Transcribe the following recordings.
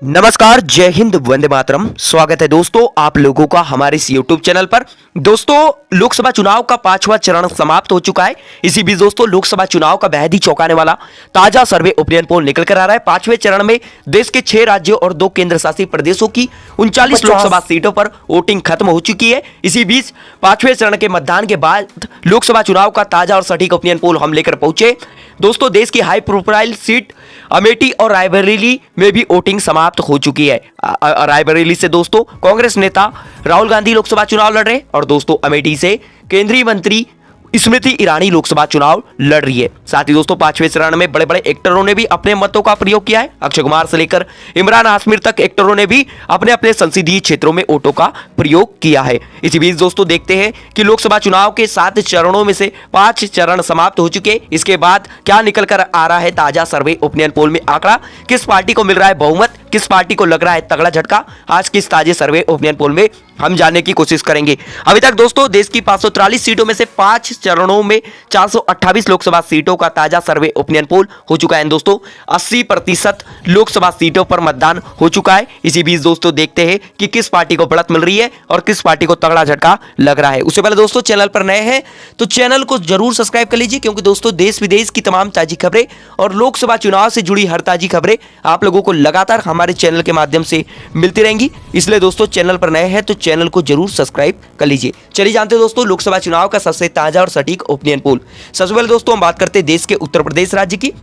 नमस्कार, जय हिंद, वंदे मातरम। स्वागत है दोस्तों आप लोगों का हमारे इस YouTube चैनल पर। दोस्तों लोकसभा चुनाव का 5वां चरण समाप्त हो चुका है। इसी बीच दोस्तों लोकसभा चुनाव का बेहद ही चौंकाने वाला ताजा सर्वे ओपिनियन पोल निकल कर आ रहा है। 5वें चरण में देश के 6 राज्यों और 2 केंद्र शासित प्रदेशों की 39 लोकसभा सीटों पर वोटिंग खत्म हो चुकी है। इसी बीच 5वें चरण के मतदान के बाद लोकसभा चुनाव का ताजा और सटीक ओपिनियन पोल हम लेकर पहुंचे। दोस्तों देश की हाई प्रोफाइल सीट अमेठी और रायबरेली में भी वोटिंग समाप्त हो चुकी है। रायबरेली से दोस्तों कांग्रेस नेता राहुल गांधी लोकसभा चुनाव लड़ रहे हैं और दोस्तों अमेठी से केंद्रीय मंत्री स्मृति ईरानी लोकसभा चुनाव लड़ रही है। साथ ही दोस्तों 5वें चरण में बड़े बड़े एक्टरों ने भी अपने मतों का प्रयोग किया है। अक्षय कुमार से लेकर इमरान हाशमी तक एक्टरों ने भी अपने अपने संसदीय क्षेत्रों में वोटों का प्रयोग किया है। इसी बीच दोस्तों देखते हैं कि लोकसभा चुनाव के 7 चरणों में से 5 चरण समाप्त हो चुके। इसके बाद क्या निकल कर आ रहा है ताजा सर्वे ओपिनियन पोल में आंकड़ा, किस पार्टी को मिल रहा है बहुमत, किस पार्टी को लग रहा है तगड़ा झटका, आज किस ताजे सर्वे ओपिनियन पोल में हम जानने की कोशिश करेंगे। अभी तक दोस्तों देश की 543 सीटों में से 5 चरणों में 428 लोकसभा सीटों का ताजा सर्वे ओपिनियन पोल हो चुका है। दोस्तों 80% लोकसभा सीटों पर मतदान हो चुका है। इसी बीच दोस्तों देखते हैं कि किस पार्टी को बढ़त मिल रही है और किस पार्टी को तगड़ा झटका लग रहा है। उससे पहले दोस्तों चैनल पर नए हैं तो चैनल को जरूर सब्सक्राइब कर लीजिए, क्योंकि दोस्तों देश विदेश की तमाम ताजी खबरें और लोकसभा चुनाव से जुड़ी हर ताजी खबरें आप लोगों को लगातार हमारे चैनल के माध्यम से मिलती रहेंगी। इसलिए दोस्तों चैनल पर नए हैं तो चैनल को जरूर सब्सक्राइब कर लीजिए। चलिए जानते हैं दोस्तों लोकसभा चुनाव का सबसे ताजा और सटीक ओपिनियन पोल। सबसे पहले दोस्तों हम बात करते हैं देश के उत्तर प्रदेश राज्य की।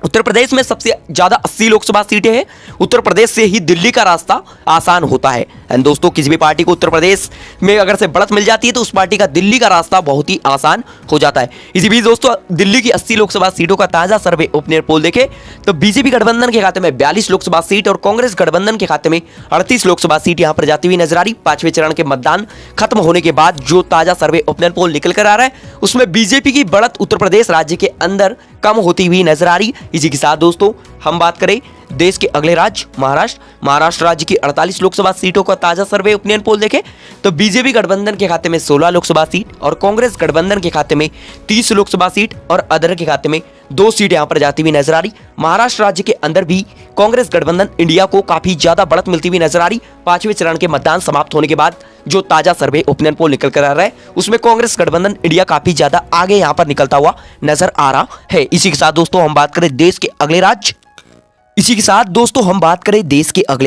उत्तर प्रदेश में सबसे ज्यादा 80 लोकसभा सीटें हैं। उत्तर प्रदेश से ही दिल्ली का रास्ता आसान होता है। एंड दोस्तों किसी भी पार्टी को उत्तर प्रदेश में अगर से बढ़त मिल जाती है तो उस पार्टी का दिल्ली का रास्ता बहुत ही आसान हो जाता है। इसी बीच दोस्तों दिल्ली की 80 लोकसभा सीटों का ताजा सर्वे ओपिनियन पोल देखें तो बीजेपी गठबंधन के खाते में 42 लोकसभा सीट और कांग्रेस गठबंधन के खाते में 38 लोकसभा सीट यहां पर जाती हुई नजर आ रही। 5वें चरण के मतदान खत्म होने के बाद जो ताजा सर्वे ओपिनियन पोल निकल कर आ रहा है उसमें बीजेपी की बढ़त उत्तर प्रदेश राज्य के अंदर कम होती हुई नजर आ रही। इसी के साथ दोस्तों हम बात करें देश के अगले राज्य महाराष्ट्र राज्य की 48 लोकसभा सीटों का ताजा सर्वे ओपिनियन पोल देखें तो बीजेपी गठबंधन के खाते में 16 लोकसभा सीट और कांग्रेस गठबंधन के खाते में 30 लोकसभा सीट और अदर के खाते में 2 सीट यहां पर जाती हुई नजर आ रही। महाराष्ट्र राज्य के अंदर भी कांग्रेस गठबंधन इंडिया को काफी ज्यादा बढ़त मिलती हुई नजर आ रही। 5वें चरण के मतदान समाप्त होने के बाद जो ताजा सर्वे ओपिनियन पोल निकल कर आ रहा है उसमें कांग्रेस गठबंधन इंडिया काफी ज्यादा आगे यहां पर निकलता हुआ नजर आ रहा है। इसी के साथ दोस्तों हम बात करें देश के अगले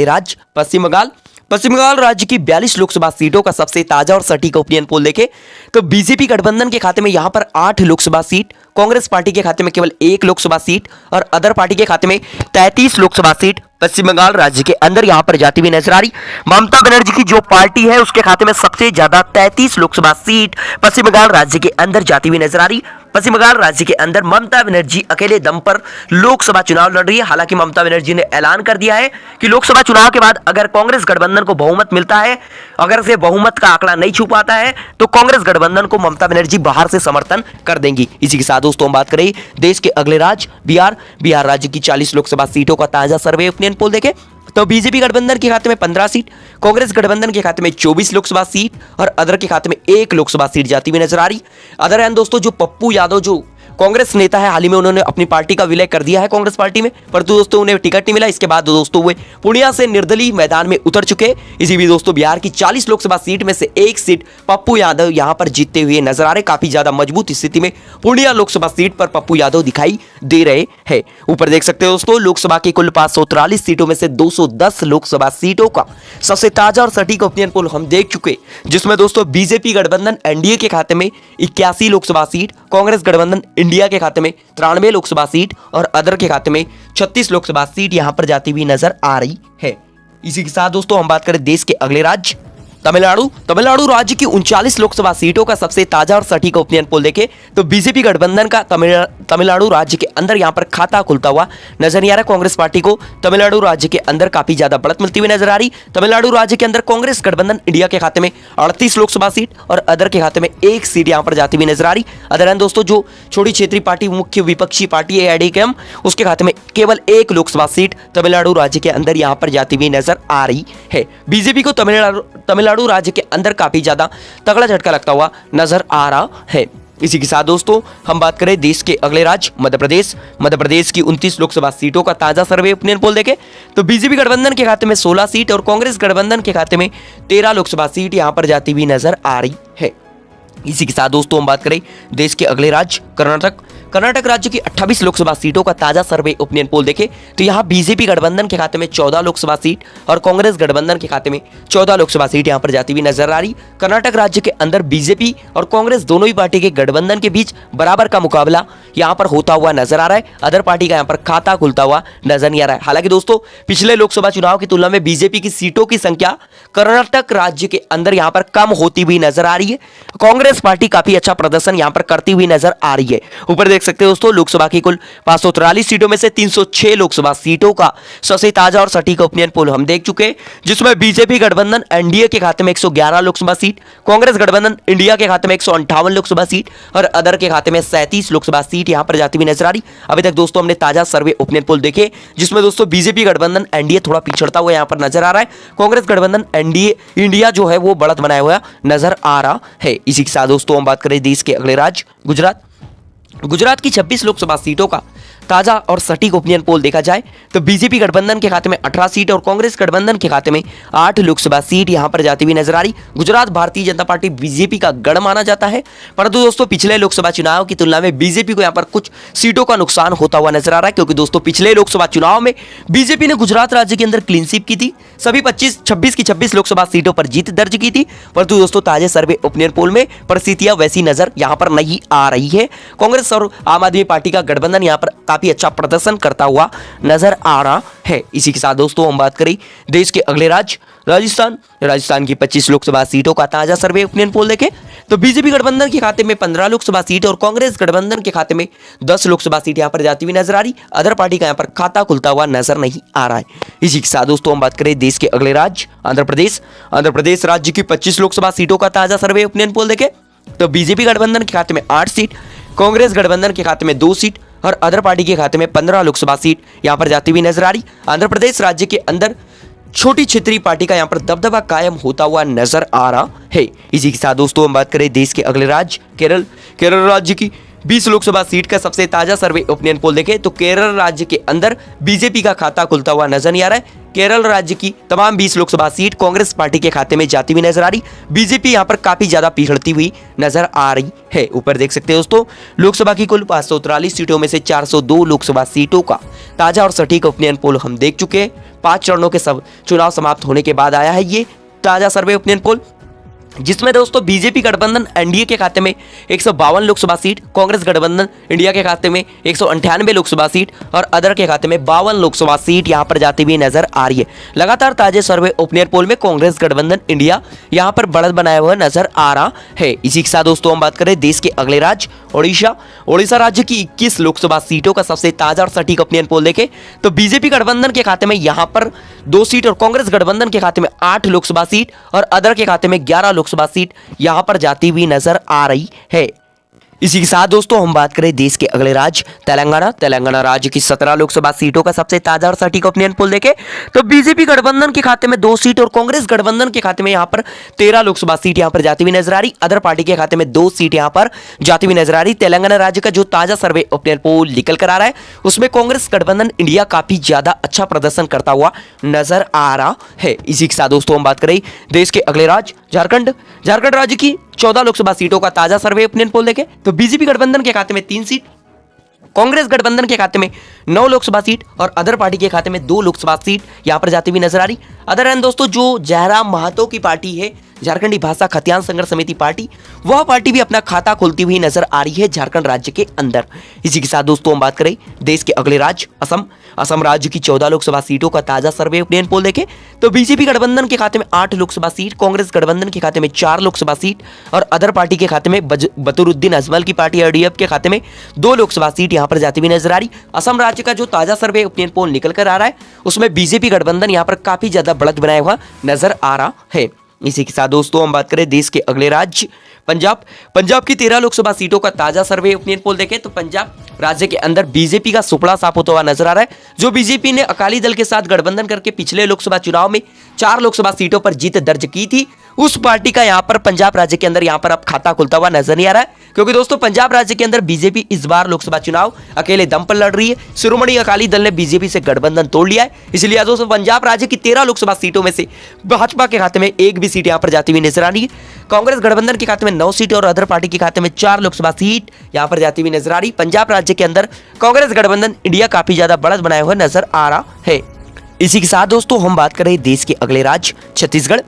राज्य पश्चिम बंगाल राज्य की 42 लोकसभा सीटों का सबसे ताजा और सटीक ओपिनियन पोल देखें तो बीजेपी गठबंधन के खाते में यहां पर 8 लोकसभा सीट, कांग्रेस पार्टी के खाते में केवल 1 लोकसभा सीट और अदर पार्टी के खाते में 33 लोकसभा सीट पश्चिम बंगाल राज्य के अंदर यहां पर जाती हुई नजर आ रही। ममता बनर्जी की जो पार्टी है उसके खाते में सबसे ज्यादा 33 लोकसभा सीट पश्चिम बंगाल राज्य के अंदर जाती हुई नजर आ रही। पश्चिम बंगाल राज्य के अंदर ममता बनर्जी अकेले दम पर लोकसभा चुनाव लड़ रही है। हालांकि ममता बनर्जी ने ऐलान कर दिया है कि लोकसभा चुनाव के बाद अगर कांग्रेस गठबंधन को बहुमत मिलता है, अगर से बहुमत का आंकड़ा नहीं छू पाता है तो कांग्रेस गठबंधन को ममता बनर्जी बाहर से समर्थन कर देंगी। इसी के साथ दोस्तों हम बात करें देश के अगले राज्य बिहार राज्य की 40 लोकसभा सीटों का ताजा सर्वे ओपिनियन पोल देखें तो बीजेपी गठबंधन के खाते में 15 सीट, कांग्रेस गठबंधन के खाते में 24 लोकसभा सीट और अदर के खाते में 1 लोकसभा सीट जाती हुई नजर आ रही। अदर एंड दोस्तों जो पप्पू यादव जो कांग्रेस नेता है, हाल ही में उन्होंने अपनी पार्टी का विलय कर दिया है कांग्रेस पार्टी में, परंतु दोस्तों उन्हें टिकट नहीं मिला। इसके बाद दोस्तों वे पूर्णिया से निर्दलीय मैदान में उतर चुके। इसी भी दोस्तों बिहार की 40 लोकसभा सीट में से 1 सीट पप्पू यादव यहां पर जीतते हुए नजर आ रहे। काफी ज्यादा मजबूत स्थिति में पूर्णिया लोकसभा सीट पर पप्पू यादव दिखाई दे रहे हैं। ऊपर देख सकते हो दोस्तों लोकसभा की कुल 543 सीटों में से 210 लोकसभा सीटों का सबसे ताजा और सटीक ओपिनियन पोल हम देख चुके, जिसमें दोस्तों बीजेपी गठबंधन एनडीए के खाते में 81 लोकसभा सीट, कांग्रेस गठबंधन इंडिया के खाते में 93 लोकसभा सीट और अदर के खाते में 36 लोकसभा सीट यहां पर जाती हुई नजर आ रही है। इसी के साथ दोस्तों हम बात करें देश के अगले राज्य तमिलनाडु राज्य की 39 लोकसभा सीटों का सबसे ताजा और सटीक ओपिनियन पोल देखें तो बीजेपी गठबंधन का तमिलनाडु राज्य के अंदर यहां पर खाता खुलता हुआ नजर नहीं आ रहा। कांग्रेस पार्टी को तमिलनाडु राज्य के अंदर काफी ज्यादा बढ़त मिलती हुई नजर आ रही। तमिलनाडु राज्य के अंदर कांग्रेस गठबंधन इंडिया के खाते में 38 लोकसभा सीट और अदर के खाते में 1 सीट यहां पर जाती हुई नजर आ रही। अदर एंड दोस्तों जो छोटी क्षेत्रीय पार्टी मुख्य विपक्षी पार्टी है AIADMK, उसके खाते में केवल 1 लोकसभा सीट तमिलनाडु राज्य के अंदर यहां पर जाती हुई नजर आ रही है। बीजेपी को तमिलनाडु राज्य के अंदर काफी ज्यादा तगड़ा झटका लगता हुआ नजर आ रहा है। इसी के साथ दोस्तों हम बात करें देश के अगले राज्य मध्य प्रदेश की 29 लोकसभा सीटों का ताजा सर्वे ओपिनियन पोल देखें तो बीजेपी गठबंधन के खाते में 16 सीट और कांग्रेस गठबंधन के खाते में 13 लोकसभा सीट यहां पर जाती हुई नजर आ रही है। इसी के साथ दोस्तों हम बात करें देश के अगले राज्य कर्नाटक राज्य की 28 लोकसभा सीटों का ताजा सर्वे ओपिनियन पोल देखें तो यहां बीजेपी गठबंधन के खाते में 14 लोकसभा सीट और कांग्रेस गठबंधन के खाते में 14 लोकसभा सीट यहां पर जाती हुई नजर आ रही। कर्नाटक राज्य के अंदर बीजेपी और कांग्रेस दोनों ही पार्टी के गठबंधन के बीच बराबर का मुकाबला यहां पर होता हुआ नजर आ रहा है। अदर पार्टी का यहां पर खाता खुलता हुआ नजर नहीं आ रहा है। हालांकि दोस्तों पिछले लोकसभा चुनाव की तुलना में बीजेपी की सीटों की संख्या कर्नाटक राज्य के अंदर यहां पर कम होती हुई नजर आ रही है। कांग्रेस पार्टी काफी अच्छा प्रदर्शन यहां पर करती हुई नजर आ रही है। ऊपर देख सकते हो दोस्तों लोकसभा की कुल 543 सीटों में से 306 लोकसभा सीटों का सबसे ताजा और सटीक ओपिनियन पोल हम देख चुके हैं, जिसमें बीजेपी गठबंधन एनडीए के खाते में 111 लोकसभा सीट, कांग्रेस गठबंधन इंडिया के खाते में 158 लोकसभा सीट और अदर के खाते में 37 लोकसभा सीट यहां पर जाती हुई नजर आ रही। अभी तक दोस्तों हमने ताजा सर्वे ओपिनियन पोल देखे जिसमें दोस्तों बीजेपी गठबंधन एनडीए थोड़ा पिछड़ता हुआ यहां पर नजर आ रहा है, कांग्रेस गठबंधन एनडीए इंडिया जो है वो बढ़त बनाया हुआ नजर आ रहा है। इसी के साथ दोस्तों हम बात करें देश के अगले राज्य गुजरात की 26 लोकसभा सीटों का ताजा और सटीक ओपिनियन पोल देखा जाए तो बीजेपी गठबंधन के खाते में 18 सीट और कांग्रेस गठबंधन के खाते में 8 लोकसभा सीट यहां पर जाती हुई नजर आ रही। गुजरात भारतीय जनता पार्टी बीजेपी का गढ़ माना जाता है, परंतु दोस्तों पिछले लोकसभा चुनाव की तुलना में बीजेपी को यहां पर कुछ सीटों का नुकसान होता हुआ नजर आ रहा है, क्योंकि दोस्तों पिछले लोकसभा चुनाव में बीजेपी ने गुजरात राज्य के अंदर क्लीन स्वीप की थी, सभी 26 की 26 लोकसभा सीटों पर जीत दर्ज की थी। परंतु दोस्तों ताजे सर्वे ओपिनियन पोल में परिस्थितियां वैसी नजर यहां पर नहीं आ रही है। कांग्रेस और आम आदमी पार्टी का गठबंधन यहां पर काफी अच्छा प्रदर्शन करता हुआ नजर आ रहा है। इसी के साथ दोस्तों हम बात करें देश के अगले राज्य राजस्थान की 25 लोकसभा सीटों का ताजा सर्वे ओपिनियन पोल देखें तो बीजेपी गठबंधन के खाते में 15 लोकसभा सीट और कांग्रेस गठबंधन के खाते में 10 लोकसभा सीट यहां पर जाती हुई नजर आ रही। अदर पार्टी का यहां पर खाता खुलता हुआ नजर नहीं आ रहा है। इसी के साथ दोस्तों हम बात करें देश के अगले राज्य आंध्र प्रदेश राज्य की 25 लोकसभा सीटों का ताजा सर्वे ओपिनियन पोल देखें तो बीजेपी गठबंधन के खाते में 8 सीट, कांग्रेस गठबंधन के खाते में 2 सीट और अदर पार्टी के खाते में 15 लोकसभा सीट यहां पर जाती हुई नजर आ रही। आंध्र प्रदेश राज्य के अंदर छोटी क्षेत्रीय पार्टी का यहां पर दबदबा कायम होता हुआ नजर आ रहा है। इसी के साथ दोस्तों हम बात करें देश के अगले राज्य केरल राज्य की 20 लोकसभा सीट का सबसे ताजा सर्वे ओपिनियन पोल देखें तो केरल राज्य के अंदर बीजेपी का खाता खुलता हुआ नजर नहीं आ रहा है। केरल राज्य की तमाम 20 लोकसभा सीट कांग्रेस पार्टी के खाते में जाती हुई नजर आ रही। बीजेपी यहां पर काफी ज्यादा पिछड़ती हुई नजर आ रही है। ऊपर देख सकते हैं दोस्तों लोकसभा की कुल 543 सीटों में से 402 लोकसभा सीटों का ताजा और सटीक ओपिनियन पोल हम देख चुके हैं। 5 चरणों के सब चुनाव समाप्त होने के बाद आया है ये ताजा सर्वे ओपिनियन पोल, जिसमें दोस्तों बीजेपी गठबंधन एनडीए के खाते में 152 लोकसभा सीट, कांग्रेस गठबंधन इंडिया के खाते में 198 लोकसभा सीट और अदर के खाते में 52 लोकसभा सीट यहां पर जाती हुई नजर आ रही है। लगातार ताजे सर्वे ओपिनियन पोल में कांग्रेस गठबंधन इंडिया यहां पर बढ़त बनाया हुआ नजर आ रहा है। इसी के साथ दोस्तों हम बात करें देश के अगले राज्य ओडिशा राज्य की 21 लोकसभा सीटों का सबसे ताजा और सटीक ओपिनियन पोल देखें तो बीजेपी गठबंधन के खाते में यहां पर 2 सीट और कांग्रेस गठबंधन के खाते में 8 लोकसभा सीट और अदर के खाते में 11 लोकसभा सीट यहां पर जाती हुई नजर आ रही है। इसी के साथ दोस्तों हम बात करें देश के अगले राज्य तेलंगाना राज्य की 17 लोकसभा सीटों का सबसे ताजा और सटीक ओपिनियन पोल देखें तो बीजेपी गठबंधन के खाते में 2 सीट और कांग्रेस गठबंधन के खाते में यहां पर 13 लोकसभा सीट यहां पर जाती हुई नजर आ रही। अदर पार्टी के खाते में 2 सीट यहां पर जाती हुई नजर आ रही। तेलंगाना राज्य का जो ताजा सर्वे ओपिनियन पोल निकल कर आ रहा है उसमें कांग्रेस गठबंधन इंडिया काफी ज्यादा अच्छा प्रदर्शन करता हुआ नजर आ रहा है। इसी के साथ दोस्तों हम बात करें देश के अगले राज्य झारखंड राज्य की 14 लोकसभा सीटों का ताजा सर्वे ओपिनियन पोल देखें तो बीजेपी गठबंधन के खाते में 3 सीट, कांग्रेस गठबंधन के खाते में 9 लोकसभा सीट और अदर पार्टी के खाते में 2 लोकसभा सीट यहां पर जाती हुई नजर आ रही। अदर एंड दोस्तों जो जयराम महतो की पार्टी है झारखंडी भाषा खतियान संघर्ष समिति पार्टी, वह पार्टी भी अपना खाता खोलती हुई नजर आ रही है झारखंड राज्य के अंदर। इसी के साथ दोस्तों हम बात करें देश के अगले राज्य असम राज्य की 14 लोकसभा सीटों का ताजा सर्वे ओपिनियन पोल देखें तो बीजेपी गठबंधन के खाते में 8 लोकसभा सीट, कांग्रेस गठबंधन के खाते में 4 लोकसभा सीट और अदर पार्टी के खाते में बतुरुद्दीन अजमल की पार्टी आरडीएफ के खाते में 2 लोकसभा सीट यहां पर जाती हुई नजर आ रही। असम राज्य का जो ताजा सर्वे ओपिनियन पोल निकल कर आ रहा है उसमें बीजेपी गठबंधन यहां पर काफी ज्यादा बढ़त बनाया हुआ नजर आ रहा है। इसी के साथ दोस्तों हम बात करें देश के अगले राज्य पंजाब की 13 लोकसभा सीटों का ताजा सर्वे ओपिनियन पोल देखें तो पंजाब राज्य के अंदर बीजेपी का सुपड़ा साफ होता हुआ नजर आ रहा है। जो बीजेपी ने अकाली दल के साथ गठबंधन करके पिछले लोकसभा चुनाव में 4 लोकसभा सीटों पर जीत दर्ज की थी, उस पार्टी का यहां पर पंजाब राज्य के अंदर यहां पर अब खाता खुलता हुआ नजर नहीं आ रहा है। क्योंकि दोस्तों पंजाब राज्य के अंदर बीजेपी इस बार लोकसभा चुनाव अकेले दम पर लड़ रही है। शिरोमणि अकाली दल ने बीजेपी से गठबंधन तोड़ लिया है, इसलिए आज दोस्तों पंजाब राज्य की 13 लोकसभा सीटों में से भाजपा के खाते में एक भी सीट यहां पर जाती हुई नजर आ रही है। कांग्रेस गठबंधन के खाते में 9 सीट और अदर पार्टी के खाते में 4 लोकसभा सीट यहां पर जाती हुई नजर आ रही। पंजाब राज्य के अंदर कांग्रेस गठबंधन इंडिया काफी ज्यादा बढ़त बनाए हुए नजर आ रहा है। इसी के साथ दोस्तों हम बात करें देश के अगले राज्य छत्तीसगढ़।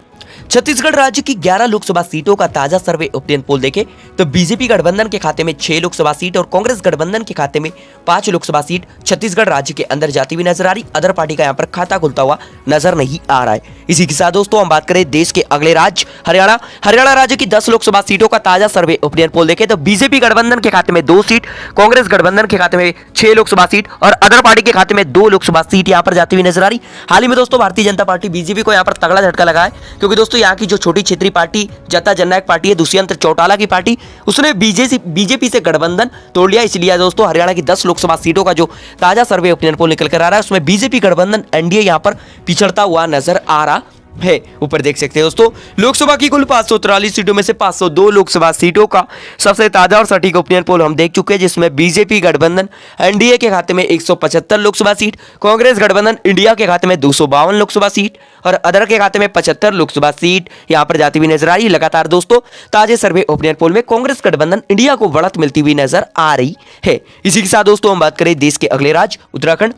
छत्तीसगढ़ राज्य की 11 लोकसभा सीटों का ताजा सर्वे ओपिनियन पोल देखें तो बीजेपी गठबंधन के खाते में 6 लोकसभा सीट और कांग्रेस गठबंधन के खाते में 5 लोकसभा सीट छत्तीसगढ़ राज्य के अंदर जाती हुई नजर आ रही। अदर पार्टी का यहां पर खाता खुलता हुआ नजर नहीं आ रहा है। इसी के साथ दोस्तों हम बात करें देश के अगले राज्य हरियाणा। हरियाणा राज्य की 10 लोकसभा सीटों का ताजा सर्वे ओपिनियन पोल देखें तो बीजेपी गठबंधन के खाते में 2 सीट, कांग्रेस गठबंधन के खाते में 6 लोकसभा सीट और अदर पार्टी के खाते में 2 लोकसभा सीट यहां पर जाती हुई नजर आ रही। हाल ही में दोस्तों भारतीय जनता पार्टी बीजेपी को यहां पर तगड़ा झटका लगा है, क्योंकि दोस्तों यहां की जो छोटी क्षेत्रीय पार्टी जनता जननायक पार्टी है, दुष्यंत चौटाला की पार्टी, उसने बीजेपी से गठबंधन तोड़ लिया। इसलिए दोस्तों हरियाणा की 10 लोकसभा सीटों का जो ताजा सर्वे ओपिनियन पोल निकल कर आ रहा है उसमें बीजेपी गठबंधन एनडीए यहां पर पिछड़ता हुआ नजर आ रहा है। ऊपर देख सकते हैं दोस्तों लोकसभा की कुल 543 सीटों में से 502 लोकसभा सीटों का सबसे ताजा और सटीक ओपिनियन पोल हम देख चुके हैं, जिसमें बीजेपी गठबंधन एनडीए के खाते में 175 लोकसभा सीट, कांग्रेस गठबंधन इंडिया के खाते में 252 लोकसभा सीट और अदर के खाते में 75 लोकसभा सीट यहां पर जाती हुई नजर आ रही है। लगातार दोस्तों ताजे सर्वे ओपिनियन पोल में कांग्रेस गठबंधन इंडिया को बढ़त मिलती हुई नजर आ रही है। इसी के साथ दोस्तों हम बात करें देश के अगले राज्य उत्तराखंड।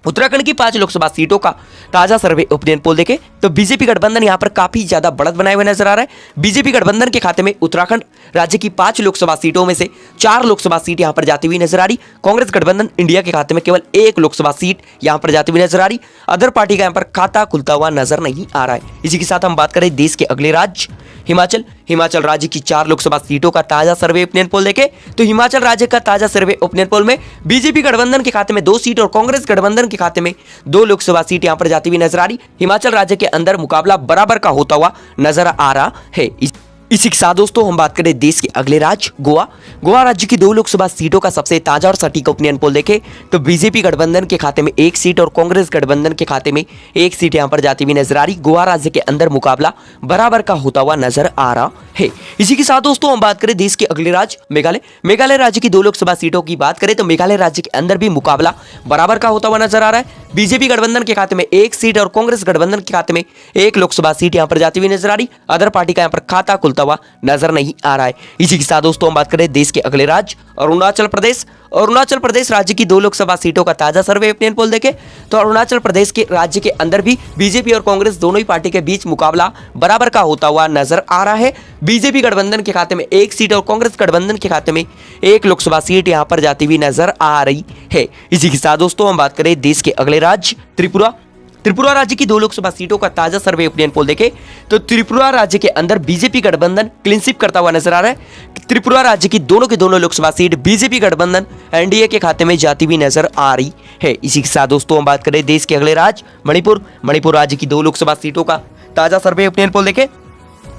उत्तराखंड की 5 लोकसभा सीटों का ताजा सर्वे ओपिनियन पोल देखें तो बीजेपी गठबंधन यहां पर काफी ज्यादा बढ़त बनाए हुए नजर आ रहा है। बीजेपी गठबंधन के खाते में उत्तराखंड राज्य की 5 लोकसभा सीटों में से 4 लोकसभा सीट यहां पर जाती हुई नजर आ रही। कांग्रेस गठबंधन इंडिया के खाते में केवल 1 लोकसभा सीट यहां पर जाती हुई नजर आ रही। अदर पार्टी का यहां पर खाता खुलता हुआ नजर नहीं आ रहा है। इसी के साथ हम बात करें देश के अगले राज्य हिमाचल। हिमाचल राज्य की 4 लोकसभा सीटों का ताजा सर्वे ओपिनियन पोल देखें तो हिमाचल राज्य का ताजा सर्वे ओपिनियन पोल में बीजेपी गठबंधन के खाते में 2 सीट और कांग्रेस गठबंधन के खाते में 2 लोकसभा सीट यहां पर जाती हुई नजर आ रही। हिमाचल राज्य के अंदर मुकाबला बराबर का होता हुआ नजर आ रहा है। इसी के साथ दोस्तों हम बात करें देश के अगले राज्य गोवा। गोवा राज्य की 2 लोकसभा सीटों का सबसे ताजा और सटीक ओपिनियन पोल देखें तो बीजेपी गठबंधन के खाते में 1 सीट और कांग्रेस गठबंधन के खाते में 1 सीट यहां पर जाती हुई नजर आ रही। गोवा राज्य के अंदर मुकाबला बराबर का होता हुआ नजर आ रहा है। इसी के साथ दोस्तों हम बात करें देश के अगले राज्य मेघालय। मेघालय राज्य की 2 लोकसभा सीटों की बात करें तो मेघालय राज्य के अंदर भी मुकाबला बराबर का होता हुआ नजर आ रहा है। बीजेपी गठबंधन के खाते में 1 सीट और कांग्रेस गठबंधन के खाते में 1 लोकसभा सीट यहां पर जाती हुई नजर आ रही। अदर पार्टी का यहां पर खाता खुलता हुआ नजर नहीं आ रहा है। इसी के साथ दोस्तों हम बात करें देश के अगले राज्य अरुणाचल प्रदेश। अरुणाचल प्रदेश राज्य की 2 लोकसभा सीटों का ताजा सर्वे ओपिनियन पोल देखें तो अरुणाचल प्रदेश के राज्य के अंदर भी बीजेपी और कांग्रेस दोनों ही पार्टी के बीच मुकाबला बराबर का होता हुआ नजर आ रहा है। बीजेपी गठबंधन के खाते में 1 सीट और कांग्रेस गठबंधन के खाते में 1 लोकसभा सीट यहां पर जाती हुई नजर आ रही है। इसी के साथ दोस्तों हम बात करें देश के अगले राज्य त्रिपुरा। त्रिपुरा राज्य की 2 लोकसभा सीटों का ताजा सर्वे ओपिनियन पोल देखें तो त्रिपुरा राज्य के अंदर बीजेपी गठबंधन क्लीन स्वीप करता हुआ नजर आ रहा है। त्रिपुरा राज्य की दोनों के दोनों लोकसभा सीट बीजेपी गठबंधन एनडीए के खाते में जाती हुई नजर आ रही है। इसी के साथ दोस्तों हम बात करें देश के अगले राज्य मणिपुर। मणिपुर राज्य की 2 लोकसभा सीटों का ताजा सर्वे ओपिनियन पोल देखें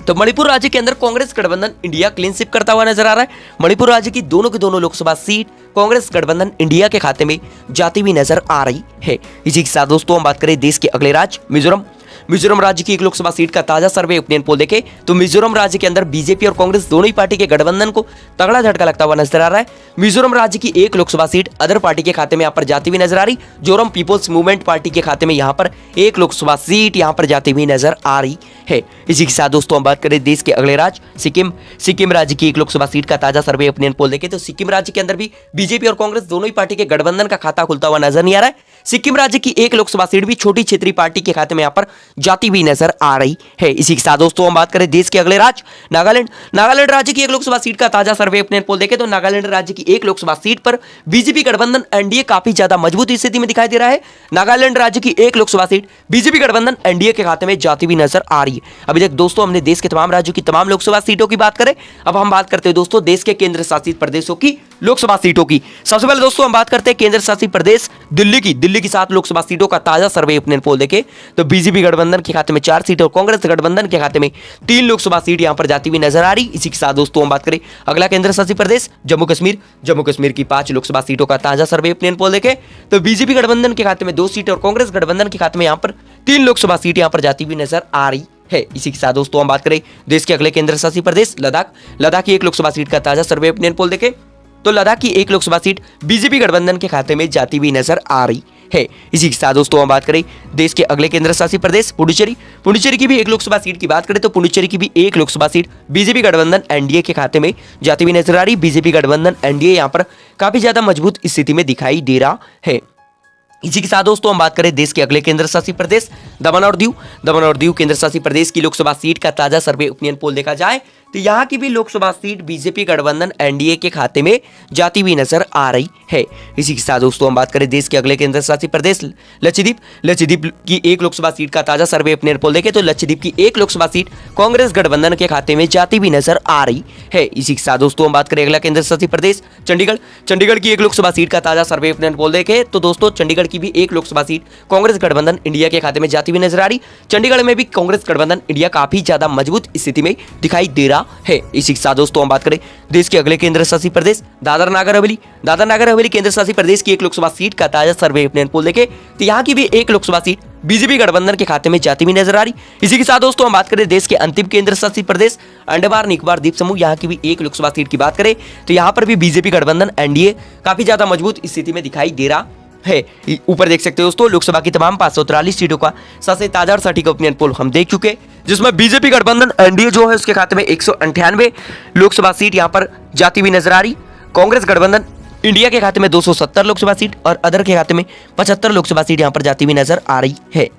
तो मणिपुर राज्य के अंदर कांग्रेस गठबंधन इंडिया क्लीन स्वीप करता हुआ नजर आ रहा है। मणिपुर राज्य की दोनों के दोनों लोकसभा सीट कांग्रेस गठबंधन इंडिया के खाते में जाती हुई नजर आ रही है। इसी के साथ दोस्तों हम बात करें देश के अगले राज्य मिजोरम। मिजोरम राज्य की 1 लोकसभा सीट का ताजा सर्वे ओपिनियन पोल देखें तो मिजोरम राज्य के अंदर बीजेपी और कांग्रेस दोनों ही पार्टी के गठबंधन को तगड़ा झटका लगता हुआ नजर आ रहा है। मिजोरम राज्य की 1 लोकसभा सीट अदर पार्टी के खाते में यहां पर जाती हुई नजर आ रही। जोरम पीपल्स मूवमेंट पार्टी के खाते में यहां पर 1 लोकसभा सीट यहां पर जाती हुई नजर आ रही है। इसी के साथ दोस्तों हम बात करें देश के अगले राज्य सिक्किम। सिक्किम राज्य की 1 लोकसभा सीट का ताजा सर्वे ओपिनियन पोल देखें तो सिक्किम राज्य के अंदर भी बीजेपी और कांग्रेस दोनों ही पार्टी के गठबंधन का खाता खुलता हुआ नजर नहीं आ रहा है। सिक्किम राज्य की 1 लोकसभा सीट भी छोटी क्षेत्रीय पार्टी के खाते में यहां पर जाती हुई नजर आ रही है। इसी के साथ दोस्तों हम बात करें देश के अगले राज्य नागालैंड। नागालैंड राज्य की 1 लोकसभा सीट का ताजा सर्वे ओपिनियन पोल देखें तो नागालैंड राज्य की 1 लोकसभा सीट पर बीजेपी गठबंधन एनडीए काफी ज्यादा मजबूत स्थिति में दिखाई दे रहा है। नागालैंड राज्य की 1 लोकसभा सीट बीजेपी गठबंधन एनडीए के खाते में जाती हुई नजर आ रही है। अभी तक दोस्तों हमने देश के तमाम राज्यों की तमाम लोकसभा सीटों की बात करें, अब हम बात करते हैं दोस्तों देश के केंद्र शासित प्रदेशों की लोकसभा सीटों की। सबसे पहले दोस्तों हम बात करते हैं केंद्र शासित प्रदेश दिल्ली की। दिल्ली की 7 लोकसभा सीटों का ताजा सर्वे ओपिनियन पोल देखें तो बीजेपी गठबंधन के खाते में 4 सीट और कांग्रेस गठबंधन के खाते में 3 लोकसभा सीट यहां पर जाती हुई नजर आ रही। इसी के साथ दोस्तों हम बात करें अगला केंद्र शासित प्रदेश जम्मू कश्मीर। जम्मू कश्मीर की 5 लोकसभा सीटों का ताजा सर्वे ओपिनियन पोल देखें तो बीजेपी गठबंधन के खाते में 2 सीट और कांग्रेस गठबंधन के खाते में यहां पर 3 लोकसभा सीट यहां पर जाती हुई नजर आ रही है। इसी के साथ दोस्तों हम बात करें देश के अगले केंद्र शासित प्रदेश लद्दाख की एक लोकसभा सीट का ताजा सर्वे ओपिनियन पोल देखें तो लद्दाख की एक लोकसभा सीट बीजेपी गठबंधन के खाते में जाती हुई नजर आ रही है। इसी के साथ दोस्तों हम बात करें देश के अगले केंद्र शासित प्रदेश पुडुचेरी की भी एक लोकसभा सीट की बात करें तो पुडुचेरी की भी एक लोकसभा सीट बीजेपी गठबंधन एनडीए के खाते में जाती हुई नजर आ रही। बीजेपी गठबंधन एनडीए यहां पर काफी ज्यादा मजबूत स्थिति में दिखाई दे रहा है। इसी के साथ दोस्तों हम बात करें देश के अगले केंद्र शासित प्रदेश दमन और दीव केंद्र शासित प्रदेश की लोकसभा सीट का ताजा सर्वे ओपिनियन पोल देखा जाए तो यहाँ की भी लोकसभा सीट बीजेपी गठबंधन एनडीए के खाते में जाती हुई नजर आ रही है। इसी के साथ दोस्तों हम बात करें देश के अगले केंद्र शासित प्रदेश लक्षद्वीप की एक लोकसभा सीट का ताजा सर्वे ओपिनियन पोल देखें तो लक्षद्वीप की एक लोकसभा सीट कांग्रेस गठबंधन के खाते में जाती हुई नजर आ रही है। इसी के साथ दोस्तों हम बात करें अगला केंद्र शासित प्रदेश चंडीगढ़ की एक लोकसभा सीट का ताजा सर्वे ओपिनियन पोल देखें तो दोस्तों चंडीगढ़ की भी एक लोकसभा सीट कांग्रेस गठबंधन इंडिया के खाते में जाती हुई नजर आ रही। चंडीगढ़ में भी कांग्रेस गठबंधन इंडिया काफी ज्यादा मजबूत स्थिति में दिखाई दे रहा है। इसी के साथ दोस्तों हम बात करें देश के अगले केंद्र शासित प्रदेश दादर नगर हवेली केंद्र शासित प्रदेश की एक लोकसभा सीट का ताजा सर्वे ओपिनियन पोल देखें तो यहाँ की भी एक लोकसभा सीट बीजेपी गठबंधन के खाते में जाती हुई नजर आ रही। इसी के साथ दोस्तों हम बात करें देश के अंतिम केंद्र शासित प्रदेश अंडमान निकोबार द्वीप समूह यहाँ की भी एक लोकसभा सीट की बात करें तो यहाँ पर भी बीजेपी गठबंधन एनडीए काफी ज्यादा मजबूत स्थिति में दिखाई दे रहा है। ऊपर देख सकते हो दोस्तों लोकसभा की तमाम 543 सीटों का सबसे ताजा और सटीक ओपिनियन पोल हम देख चुके जिसमें बीजेपी गठबंधन एनडीए जो है उसके खाते में 198 लोकसभा सीट यहां पर जाती हुई नजर आ रही। कांग्रेस गठबंधन इंडिया के खाते में 270 लोकसभा सीट और अदर के खाते में 75 लोकसभा सीट यहां पर जाती हुई नजर आ रही है।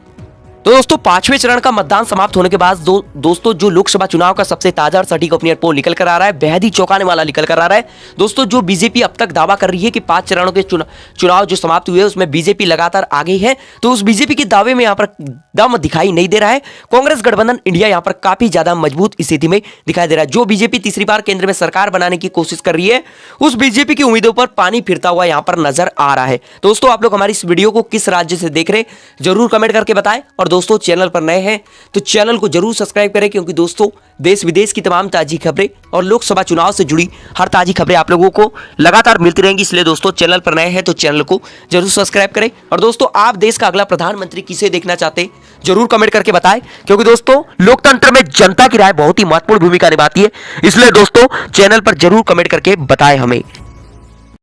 तो दोस्तों पांचवें चरण का मतदान समाप्त होने के बाद दोस्तों जो लोकसभा चुनाव का सबसे ताजा और सटीक ओपिनियन पोल निकल कर आ रहा है बेहद ही चौंकाने वाला निकल कर आ रहा है। दोस्तों जो बीजेपी अब तक दावा कर रही है कि 5 चरणों के चुनाव जो समाप्त हुए उसमें बीजेपी लगातार आगे है तो उस बीजेपी के दावे में यहाँ पर दम दिखाई नहीं दे रहा है। कांग्रेस गठबंधन इंडिया यहाँ पर काफी ज्यादा मजबूत स्थिति में दिखाई दे रहा है। जो बीजेपी तीसरी बार केंद्र में सरकार बनाने की कोशिश कर रही है उस बीजेपी की उम्मीदों पर पानी फिरता हुआ यहाँ पर नजर आ रहा है। दोस्तों आप लोग हमारी इस वीडियो को किस राज्य से देख रहे जरूर कमेंट करके बताएं और दोस्तों चैनल पर नए हैं तो चैनल को जरूर सब्सक्राइब करें क्योंकि दोस्तों देश विदेश की तमाम ताजी खबरें और लोकसभा चुनाव से जुड़ी हर ताजी खबरें आप लोगों को लगातार मिलती रहेंगी। इसलिए दोस्तों चैनल पर नए हैं तो चैनल को जरूर सब्सक्राइब करें और दोस्तों आप देश का अगला प्रधानमंत्री किसे देखना चाहते जरूर कमेंट करके बताएं क्योंकि दोस्तों लोकतंत्र में जनता की राय बहुत ही महत्वपूर्ण भूमिका निभाती है। इसलिए दोस्तों चैनल पर जरूर कमेंट करके बताएं हमें।